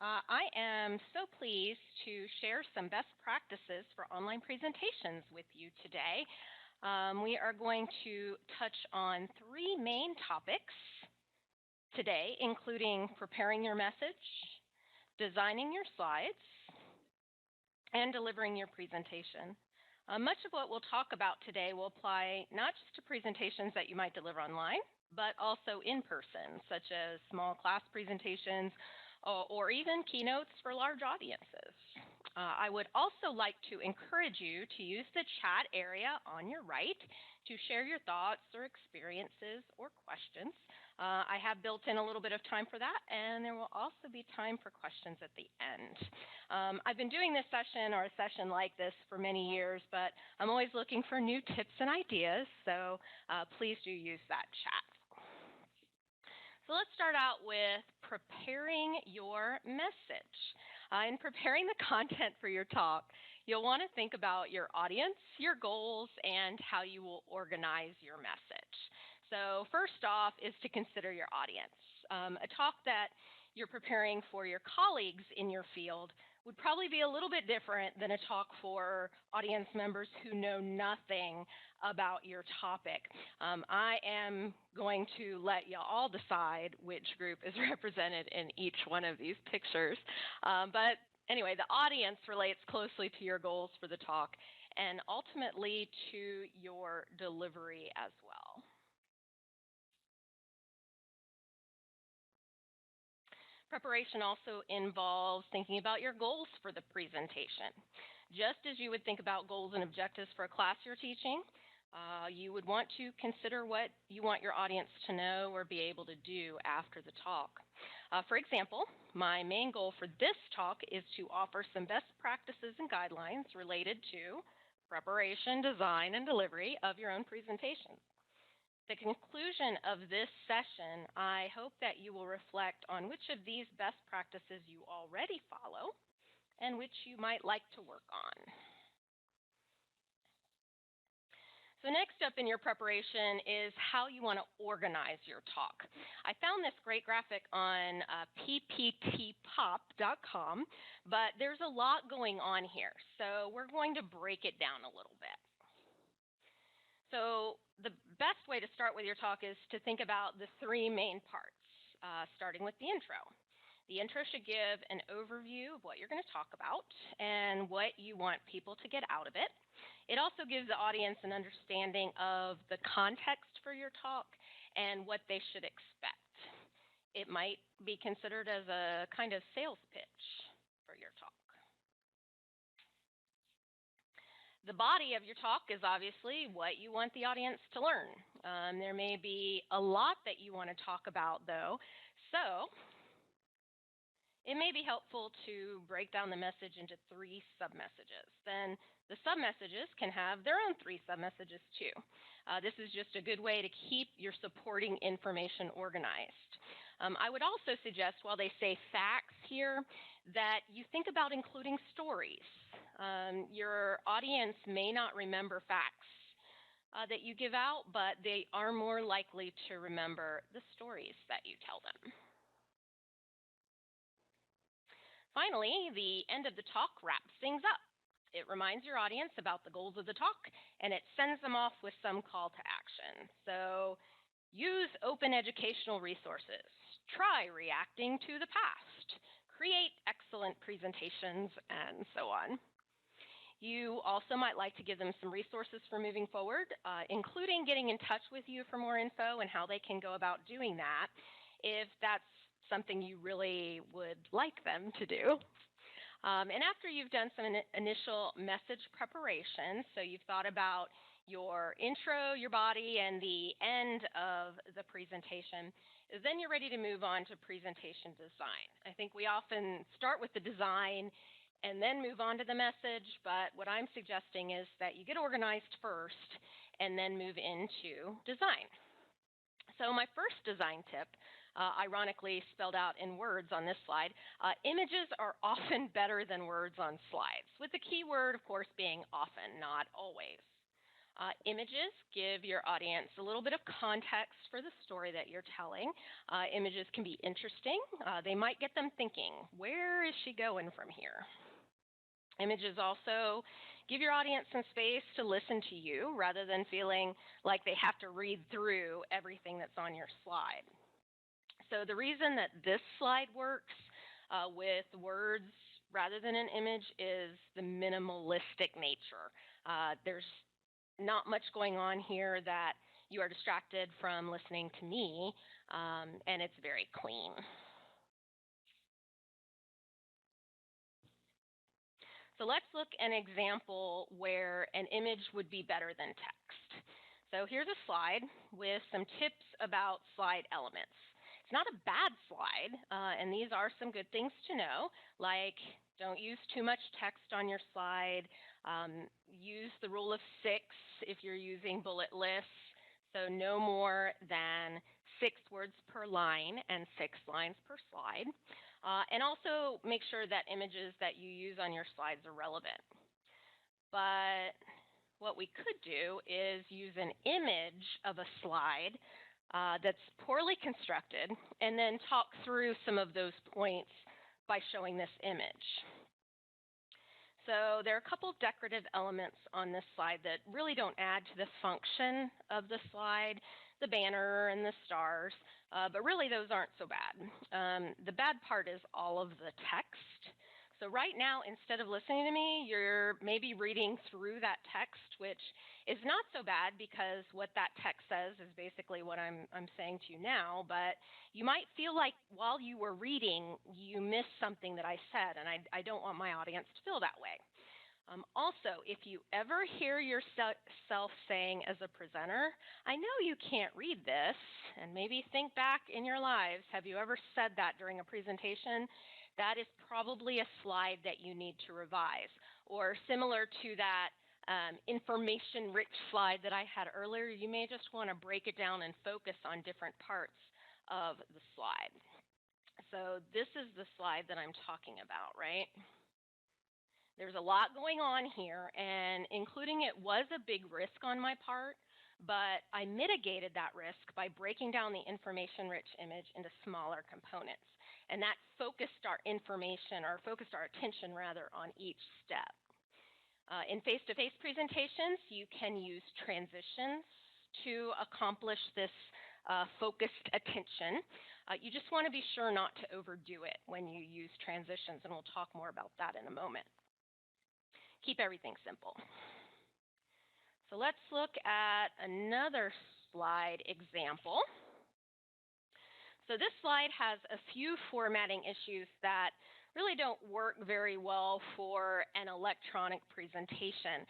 I am so pleased to share some best practices for online presentations with you today. We are going to touch on three main topics today, including preparing your message, designing your slides, and delivering your presentation. Much of what we'll talk about today will apply not just to presentations that you might deliver online, but also in person, such as small class presentations or even keynotes for large audiences. I would also like to encourage you to use the chat area on your right to share your thoughts or experiences or questions. I have built in a little bit of time for that, and there will also be time for questions at the end. I've been doing this session or a session like this for many years, but I'm always looking for new tips and ideas, so please do use that chat. So let's start out with preparing your message. In preparing the content for your talk, you'll want to think about your audience, your goals, and how you will organize your message. So first off is to consider your audience. A talk that you're preparing for your colleagues in your field would probably be a little bit different than a talk for audience members who know nothing about your topic. I am going to let you all decide which group is represented in each one of these pictures. But anyway, the audience relates closely to your goals for the talk and ultimately to your delivery as well. Preparation also involves thinking about your goals for the presentation. Just as you would think about goals and objectives for a class you're teaching, you would want to consider what you want your audience to know or be able to do after the talk. For example, my main goal for this talk is to offer some best practices and guidelines related to preparation, design, and delivery of your own presentation. The conclusion of this session, I hope that you will reflect on which of these best practices you already follow and which you might like to work on. So next up in your preparation is how you want to organize your talk. I found this great graphic on pptpop.com, but there's a lot going on here, so we're going to break it down a little bit. So the best way to start with your talk is to think about the three main parts, starting with the intro. The intro should give an overview of what you're going to talk about and what you want people to get out of it. It also gives the audience an understanding of the context for your talk and what they should expect. It might be considered as a kind of sales pitch for your talk. The body of your talk is obviously what you want the audience to learn. There may be a lot that you want to talk about, though, so it may be helpful to break down the message into three sub-messages. Then the sub-messages can have their own three sub-messages, too. This is just a good way to keep your supporting information organized. I would also suggest, while they say facts here, that you think about including stories. Your audience may not remember facts that you give out, but they are more likely to remember the stories that you tell them. Finally, the end of the talk wraps things up. It reminds your audience about the goals of the talk, and it sends them off with some call to action. So use open educational resources. Try reacting to the past. Create excellent presentations, and so on. You also might like to give them some resources for moving forward, including getting in touch with you for more info and how they can go about doing that, if that's something you really would like them to do. And after you've done some initial message preparation, so you've thought about your intro, your body, and the end of the presentation, then you're ready to move on to presentation design. I think we often start with the design and then move on to the message, but what I'm suggesting is that you get organized first and then move into design. So my first design tip, ironically spelled out in words on this slide, images are often better than words on slides, with the key word, of course, being often, not always. Images give your audience a little bit of context for the story that you're telling. Images can be interesting. They might get them thinking, where is she going from here? Images also give your audience some space to listen to you rather than feeling like they have to read through everything that's on your slide. So the reason that this slide works with words rather than an image is the minimalistic nature. There's not much going on here that you are distracted from listening to me, and it's very clean. So let's look at an example where an image would be better than text. So here's a slide with some tips about slide elements. It's not a bad slide, and these are some good things to know, like don't use too much text on your slide, use the rule of 6 if you're using bullet lists, so no more than 6 words per line and 6 lines per slide. And also make sure that images that you use on your slides are relevant. But what we could do is use an image of a slide that's poorly constructed and then talk through some of those points by showing this image. So there are a couple of decorative elements on this slide that really don't add to the function of the slide, the banner and the stars, but really those aren't so bad. The bad part is all of the text. So right now, instead of listening to me, you're maybe reading through that text, which is not so bad because what that text says is basically what I'm saying to you now, but you might feel like while you were reading, you missed something that I said, and I don't want my audience to feel that way. Also, if you ever hear yourself saying as a presenter, I know you can't read this, and maybe think back in your lives, have you ever said that during a presentation? That is probably a slide that you need to revise. Or similar to that information-rich slide that I had earlier, you may just want to break it down and focus on different parts of the slide. So this is the slide that I'm talking about, right? There's a lot going on here, and including it was a big risk on my part, but I mitigated that risk by breaking down the information-rich image into smaller components. And that focused our information, or focused our attention rather, on each step. In face-to-face presentations, you can use transitions to accomplish this focused attention. You just want to be sure not to overdo it when you use transitions, and we'll talk more about that in a moment. Keep everything simple. So let's look at another slide example. So this slide has a few formatting issues that really don't work very well for an electronic presentation.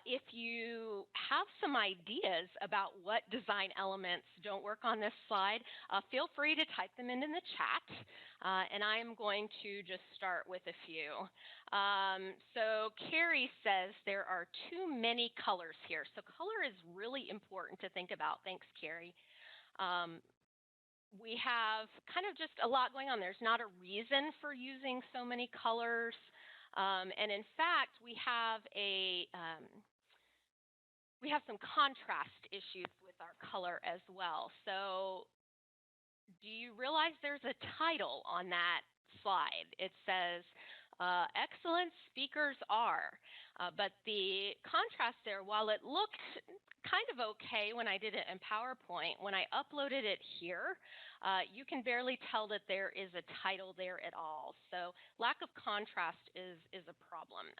If you have some ideas about what design elements don't work on this slide, feel free to type them in the chat, and I'm going to just start with a few. So Carrie says there are too many colors here. So color is really important to think about. Thanks, Carrie. We have kind of just a lot going on. There's not a reason for using so many colors. And in fact, we have some contrast issues with our color as well. So do you realize there's a title on that slide? It says, excellent speakers are. But the contrast there, while it looked kind of okay when I did it in PowerPoint, when I uploaded it here, you can barely tell that there is a title there at all. So lack of contrast is a problem.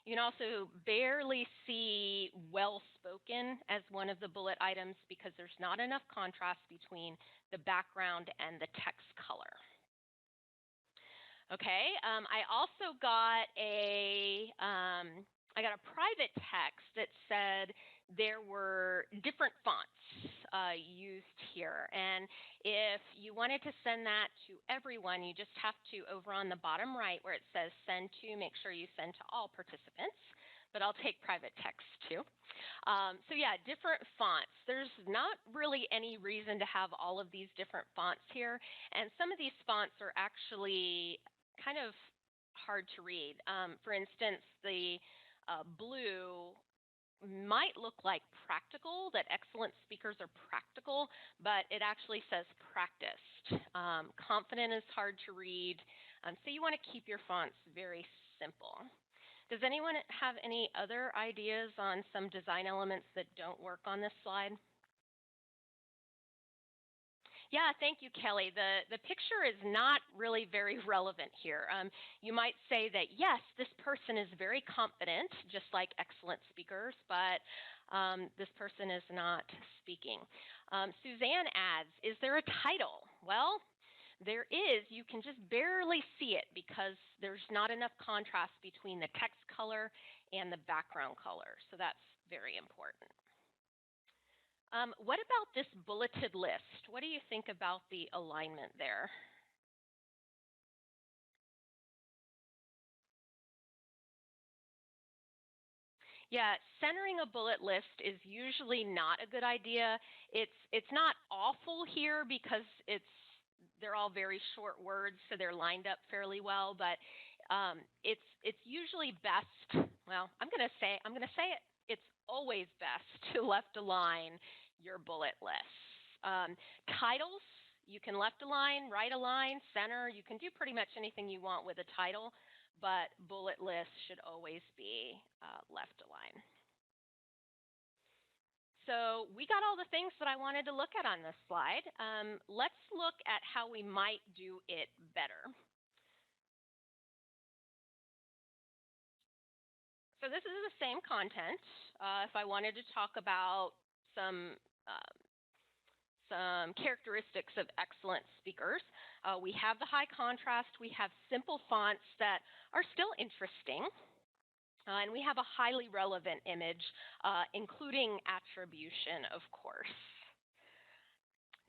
You can also barely see well-spoken as one of the bullet items because there's not enough contrast between the background and the text color. Okay, I also got a private text that said there were different fonts used here, and if you wanted to send that to everyone, you just have to, over on the bottom right where it says send to, make sure you send to all participants, but I'll take private text too. So yeah, different fonts. There's not really any reason to have all of these different fonts here, and some of these fonts are actually kind of hard to read. For instance, the blue might look like practical, that excellent speakers are practical, but it actually says practiced. Confident is hard to read, so you want to keep your fonts very simple. Does anyone have any other ideas on some design elements that don't work on this slide? Yeah, thank you, Kelly. The picture is not really very relevant here. You might say that, yes, this person is very confident, just like excellent speakers, but this person is not speaking. Suzanne adds, is there a title? Well, there is. You can just barely see it because there's not enough contrast between the text color and the background color, so that's very important. What about this bulleted list? What do you think about the alignment there? Yeah, centering a bullet list is usually not a good idea. It's not awful here because they're all very short words, so they're lined up fairly well. But it's usually best. Well, I'm gonna say it. It's always best to left align your bullet lists. Titles, you can left align, right align, center. You can do pretty much anything you want with a title, but bullet lists should always be left align. So we got all the things that I wanted to look at on this slide. Let's look at how we might do it better. So this is the same content. If I wanted to talk about some characteristics of excellent speakers, we have the high contrast, we have simple fonts that are still interesting, and we have a highly relevant image, including attribution, of course.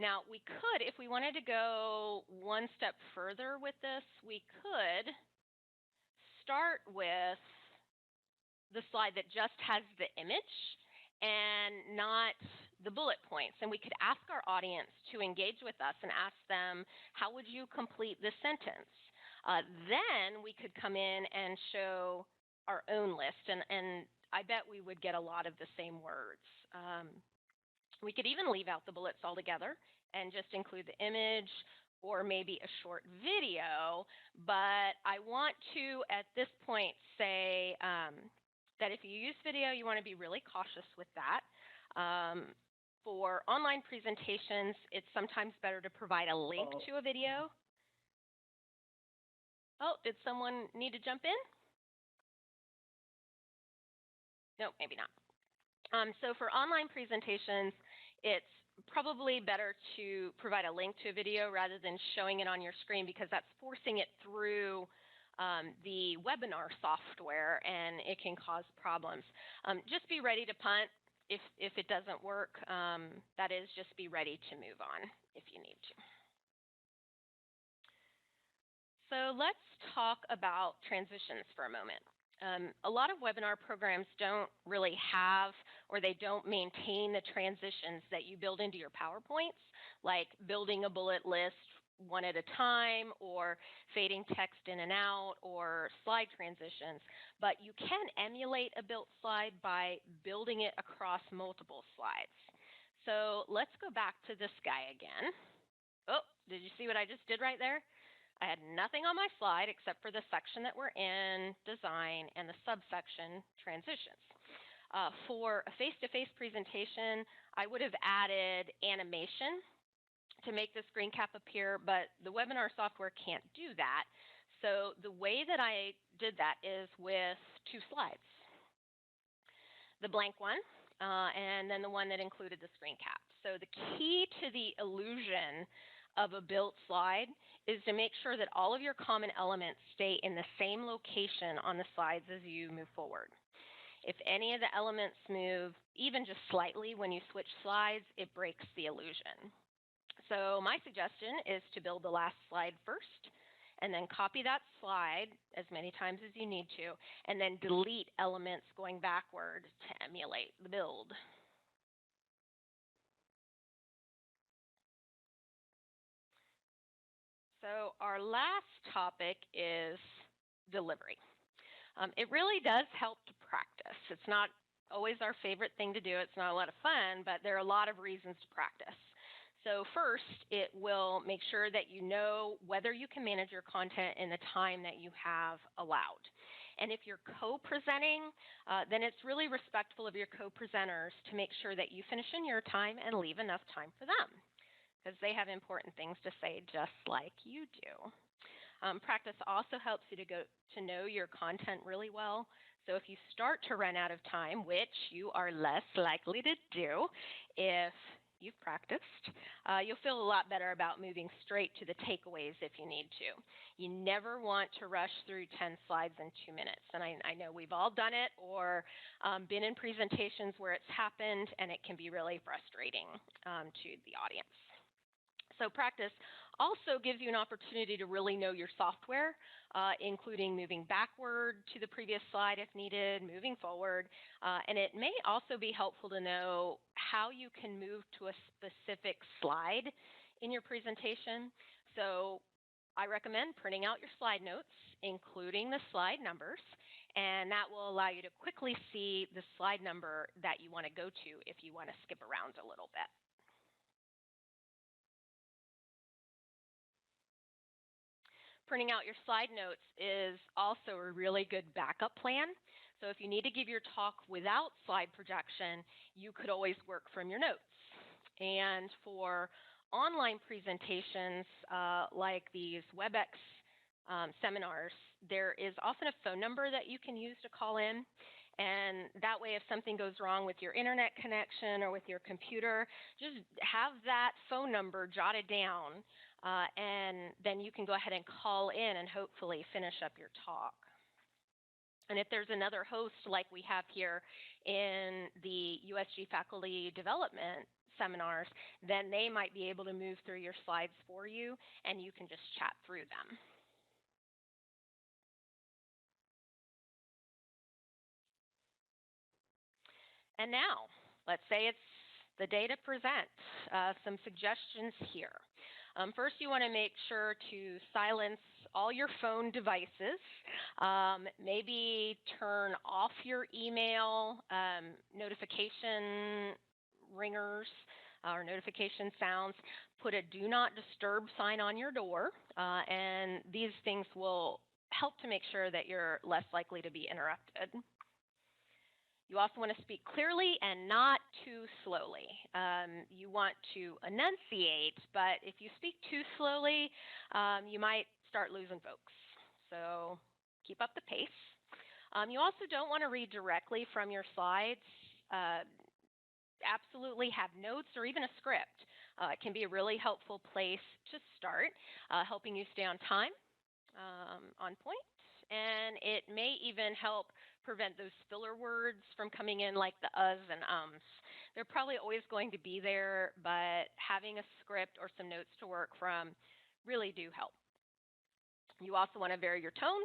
Now, we could, if we wanted to go one step further with this, we could start with the slide that just has the image and not the bullet points. And we could ask our audience to engage with us and ask them, how would you complete this sentence? Then we could come in and show our own list, and I bet we would get a lot of the same words. We could even leave out the bullets altogether and just include the image or maybe a short video, but I want to, at this point, say that if you use video, you want to be really cautious with that. For online presentations, it's sometimes better to provide a link to a video. Oh, did someone need to jump in? No, maybe not. So for online presentations, it's probably better to provide a link to a video rather than showing it on your screen, because that's forcing it through the webinar software, and it can cause problems. Just be ready to punt if it doesn't work. That is, just be ready to move on if you need to. So let's talk about transitions for a moment. A lot of webinar programs don't really have, or they don't maintain the transitions that you build into your PowerPoints, like building a bullet list one at a time, or fading text in and out, or slide transitions. But you can emulate a built slide by building it across multiple slides. So let's go back to this guy again. Oh, did you see what I just did right there? I had nothing on my slide except for the section that we're in, design, and the subsection, transitions. For a face-to-face presentation, I would have added animation to make the screen cap appear, but the webinar software can't do that. So the way that I did that is with two slides. The blank one, and then the one that included the screen cap. So the key to the illusion of a built slide is to make sure that all of your common elements stay in the same location on the slides as you move forward. If any of the elements move even just slightly when you switch slides, it breaks the illusion. So my suggestion is to build the last slide first, and then copy that slide as many times as you need to, and then delete elements going backward to emulate the build. So our last topic is delivery. It really does help to practice. It's not always our favorite thing to do. It's not a lot of fun, but there are a lot of reasons to practice. So first, it will make sure that you know whether you can manage your content in the time that you have allowed. And if you're co-presenting, then it's really respectful of your co-presenters to make sure that you finish in your time and leave enough time for them, because they have important things to say just like you do. Practice also helps you to know your content really well. So if you start to run out of time, which you are less likely to do if you've practiced, you'll feel a lot better about moving straight to the takeaways if you need to. You never want to rush through 10 slides in 2 minutes. And I know we've all done it or been in presentations where it's happened, and it can be really frustrating to the audience. So practice also gives you an opportunity to really know your software, including moving backward to the previous slide if needed, moving forward. And it may also be helpful to know how you can move to a specific slide in your presentation. So I recommend printing out your slide notes, including the slide numbers, and that will allow you to quickly see the slide number that you want to go to if you want to skip around a little bit. Printing out your slide notes is also a really good backup plan. So if you need to give your talk without slide projection, you could always work from your notes. And for online presentations like these WebEx seminars, there is often a phone number that you can use to call in. And that way, if something goes wrong with your internet connection or with your computer, just have that phone number jotted down, and then you can go ahead and call in and hopefully finish up your talk. And if there's another host like we have here in the USG faculty development seminars, then they might be able to move through your slides for you, and you can just chat through them. And now, let's say it's the day to present. Some suggestions here. First, you want to make sure to silence all your phone devices. Maybe turn off your email notification ringers or notification sounds. Put a do not disturb sign on your door, and these things will help to make sure that you're less likely to be interrupted. You also want to speak clearly and not too slowly. You want to enunciate, but if you speak too slowly, you might start losing folks. So keep up the pace. You also don't want to read directly from your slides. Absolutely have notes or even a script. It can be a really helpful place to start, helping you stay on time, on point. And it may even help prevent those filler words from coming in like the uhs and ums. They're probably always going to be there, but having a script or some notes to work from really do help. You also want to vary your tone,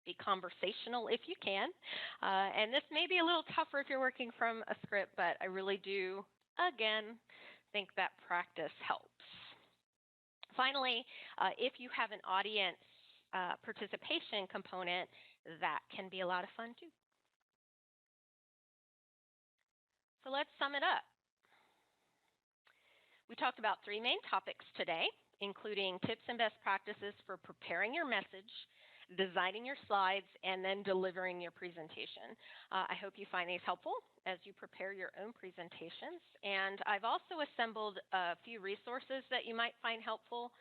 be conversational if you can. And this may be a little tougher if you're working from a script, but I really do, again, think that practice helps. Finally, if you have an audience participation component, that can be a lot of fun too. So let's sum it up. We talked about 3 main topics today, including tips and best practices for preparing your message, designing your slides, and then delivering your presentation. I hope you find these helpful as you prepare your own presentations. And I've also assembled a few resources that you might find helpful,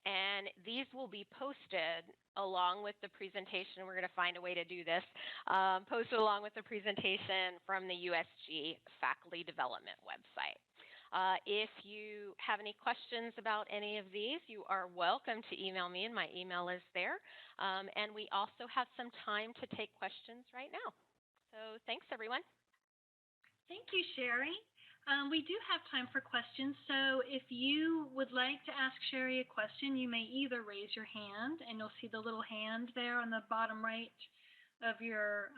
and these will be posted along with the presentation. We're going to find a way to do this, posted along with the presentation from the USG Faculty Development website. If you have any questions about any of these, you are welcome to email me, and my email is there. And we also have some time to take questions right now. So thanks, everyone. Thank you, Sherry. We do have time for questions, so if you would like to ask Sherry a question, you may either raise your hand, and you'll see the little hand there on the bottom right of your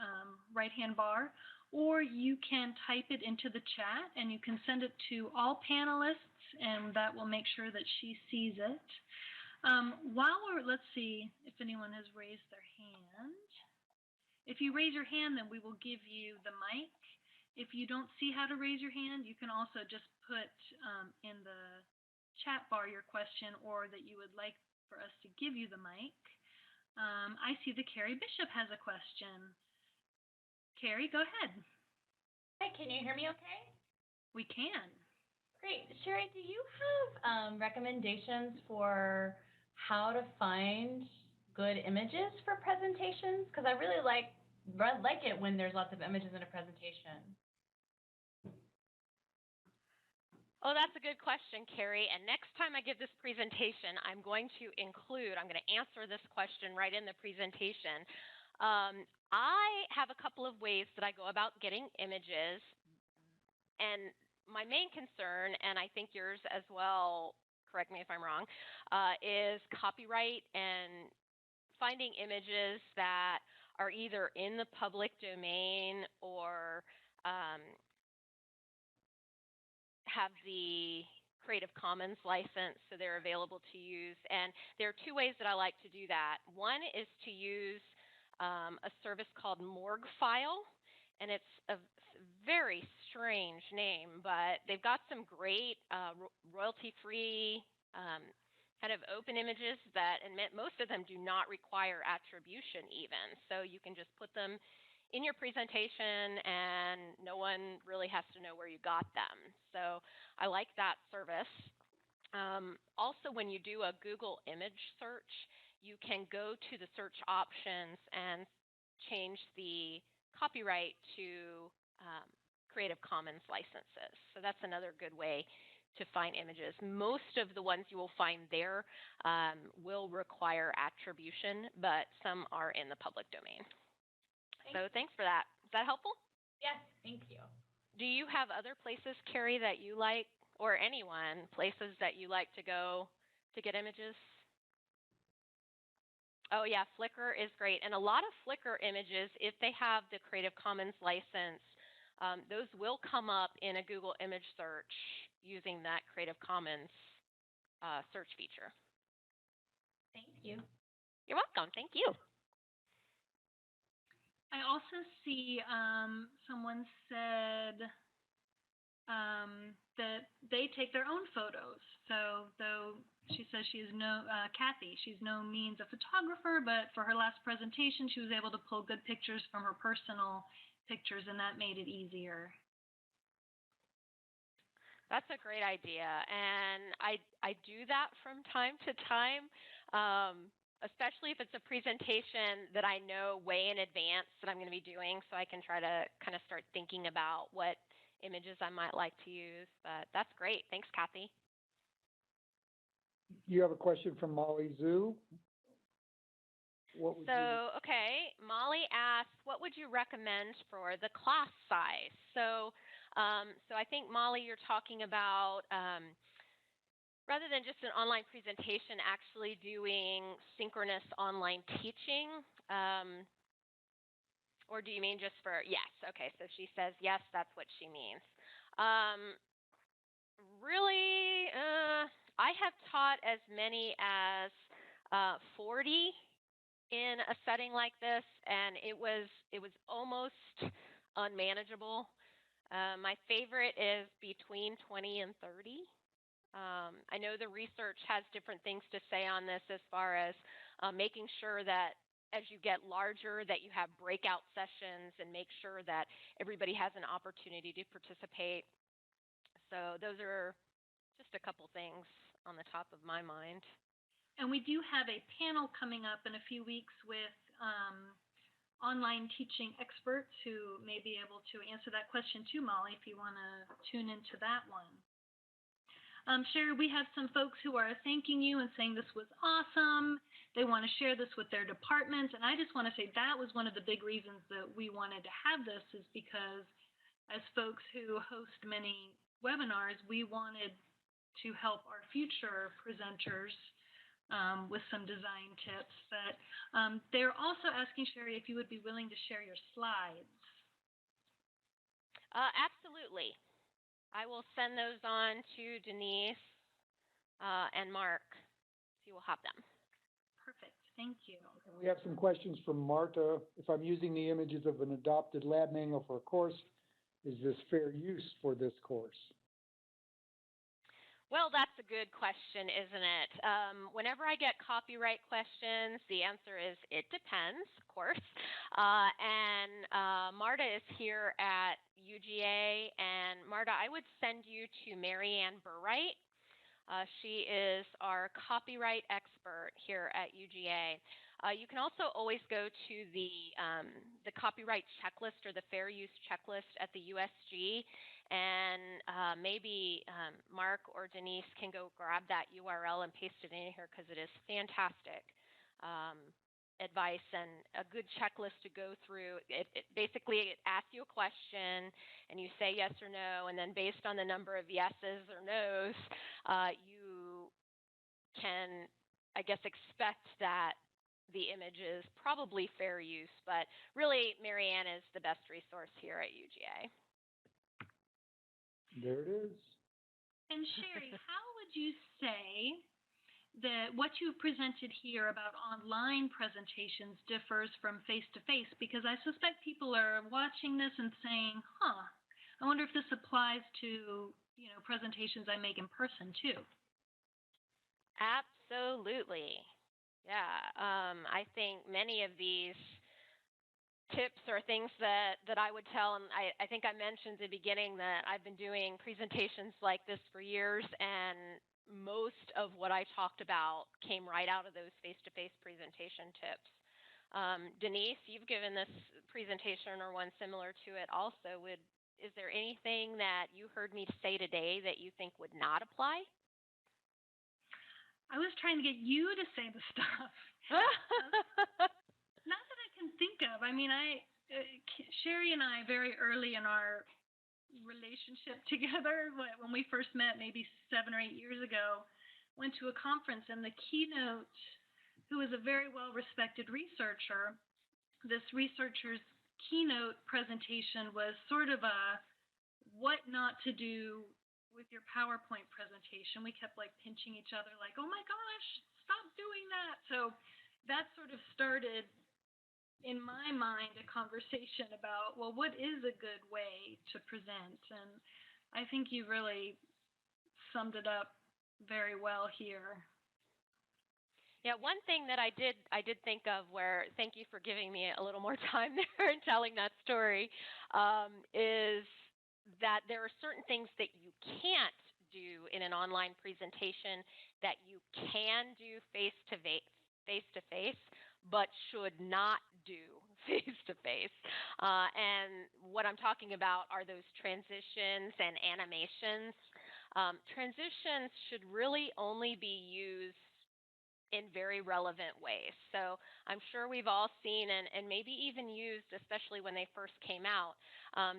right-hand bar, or you can type it into the chat, and you can send it to all panelists, and that will make sure that she sees it. Let's see if anyone has raised their hand. If you raise your hand, then we will give you the mic. If you don't see how to raise your hand, you can also just put in the chat bar your question or that you would like for us to give you the mic. I see that Carrie Bishop has a question. Carrie, go ahead. Hi, can you hear me okay? We can. Great. Sherry, do you have recommendations for how to find good images for presentations? Because I really like it when there's lots of images in a presentation. Oh, that's a good question, Carrie. And next time I give this presentation, I'm going to answer this question right in the presentation. I have a couple of ways that I go about getting images. And my main concern, and I think yours as well, correct me if I'm wrong, is copyright and finding images that are either in the public domain or have the Creative Commons license, so they're available to use. And there are two ways that I like to do that. One is to use a service called Morgue File, and it's a very strange name, but they've got some great royalty-free kind of open images that, and most of them do not require attribution even. So you can just put them in your presentation and no one really has to know where you got them. So I like that service. Also, when you do a Google image search, you can go to the search options and change the copyright to Creative Commons licenses. So that's another good way to find images. Most of the ones you will find there will require attribution, but some are in the public domain. So thanks for that. Is that helpful? Yes, thank you. Do you have other places, Carrie, that you like, or anyone, places that you like to go to get images? Oh, yeah, Flickr is great. And a lot of Flickr images, if they have the Creative Commons license, those will come up in a Google image search using that Creative Commons search feature. Thank you. You're welcome. Thank you. I also see someone said that they take their own photos. So though she says she is Kathy, she's no means a photographer, but for her last presentation, she was able to pull good pictures from her personal pictures, and that made it easier. That's a great idea, and I do that from time to time. Especially if it's a presentation that I know way in advance that I'm going to be doing, so I can try to kind of start thinking about what images I might like to use. But that's great. Thanks, Kathy. You have a question from Molly Zhu. Okay, Molly asked, what would you recommend for the class size? So I think, Molly, you're talking about rather than just an online presentation, actually doing synchronous online teaching, or do you mean just for, yes, okay, so she says yes, that's what she means. Really, I have taught as many as 40 in a setting like this, and it was almost unmanageable. My favorite is between 20 and 30. I know the research has different things to say on this as far as making sure that as you get larger that you have breakout sessions and make sure that everybody has an opportunity to participate. So those are just a couple things on the top of my mind. And we do have a panel coming up in a few weeks with online teaching experts who may be able to answer that question too, Molly, if you want to tune into that one. Sherry, we have some folks who are thanking you and saying this was awesome. They want to share this with their departments. And I just want to say that was one of the big reasons that we wanted to have this, is because as folks who host many webinars, we wanted to help our future presenters with some design tips. But they're also asking, Sherry, if you would be willing to share your slides. Absolutely. I will send those on to Denise and Mark, so you will have them. Perfect. Thank you. We have some questions from Marta. If I'm using the images of an adopted lab manual for a course, is this fair use for this course? Well, that's a good question, isn't it? Whenever I get copyright questions, the answer is it depends, of course. Marta is here at UGA, and Marta, I would send you to Marianne Burright. She is our copyright expert here at UGA. You can also always go to the copyright checklist or the fair use checklist at the USG, and maybe Mark or Denise can go grab that URL and paste it in here because it is fantastic advice and a good checklist to go through. Basically, it asks you a question, and you say yes or no, and then based on the number of yeses or nos, you can, I guess, expect that the image is probably fair use, but really Marianne is the best resource here at UGA. There it is. And Sherry, how would you say that what you presented here about online presentations differs from face-to-face? Because I suspect people are watching this and saying, I wonder if this applies to, presentations I make in person too. Absolutely. Yeah. I think many of these tips are things that I would tell, and I think I mentioned at the beginning that I've been doing presentations like this for years, and most of what I talked about came right out of those face-to-face presentation tips. Denise, you've given this presentation or one similar to it also. Is there anything that you heard me say today that you think would not apply? I was trying to get you to say the stuff. Not that I can think of. I mean, Sherry and I, very early in our relationship together, when we first met maybe 7 or 8 years ago, went to a conference, and the keynote, who is a very well-respected researcher, this researcher's keynote presentation was sort of a what not to do with your PowerPoint presentation. We kept pinching each other like, oh my gosh, stop doing that. So that sort of started in my mind a conversation about, well, what is a good way to present? And I think you really summed it up very well here. Yeah, one thing that I did think of, where, thank you for giving me a little more time there and telling that story, is that there are certain things that you can't do in an online presentation that you can do face-to-face, but should not do face-to-face. And what I'm talking about are those transitions and animations. Transitions should really only be used in very relevant ways. So I'm sure we've all seen and maybe even used, especially when they first came out,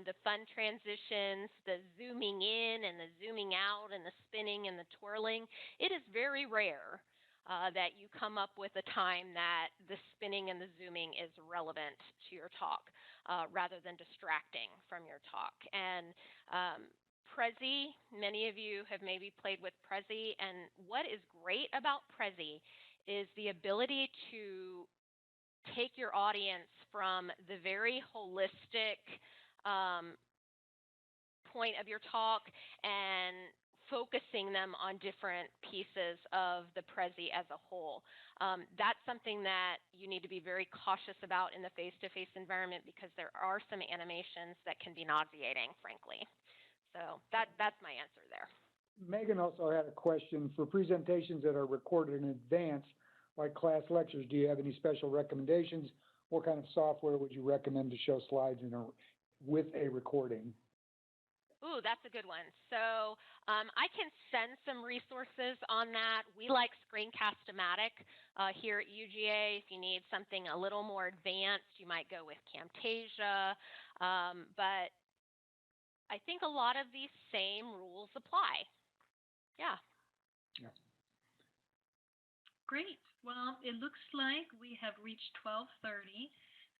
the fun transitions, the zooming in and the zooming out and the spinning and the twirling. It is very rare that you come up with a time that the spinning and the zooming is relevant to your talk rather than distracting from your talk. And Prezi, many of you have maybe played with Prezi, and what is great about Prezi is the ability to take your audience from the very holistic point of your talk and focusing them on different pieces of the Prezi as a whole. That's something that you need to be very cautious about in the face-to-face environment because there are some animations that can be nauseating, frankly. So that's my answer there. Megan also had a question for presentations that are recorded in advance, like class lectures. Do you have any special recommendations? What kind of software would you recommend to show slides with a recording? Ooh, that's a good one. So I can send some resources on that. We like Screencast-O-Matic here at UGA. If you need something a little more advanced, you might go with Camtasia. But I think a lot of these same rules apply. Yeah. Great. Well, it looks like we have reached 12:30.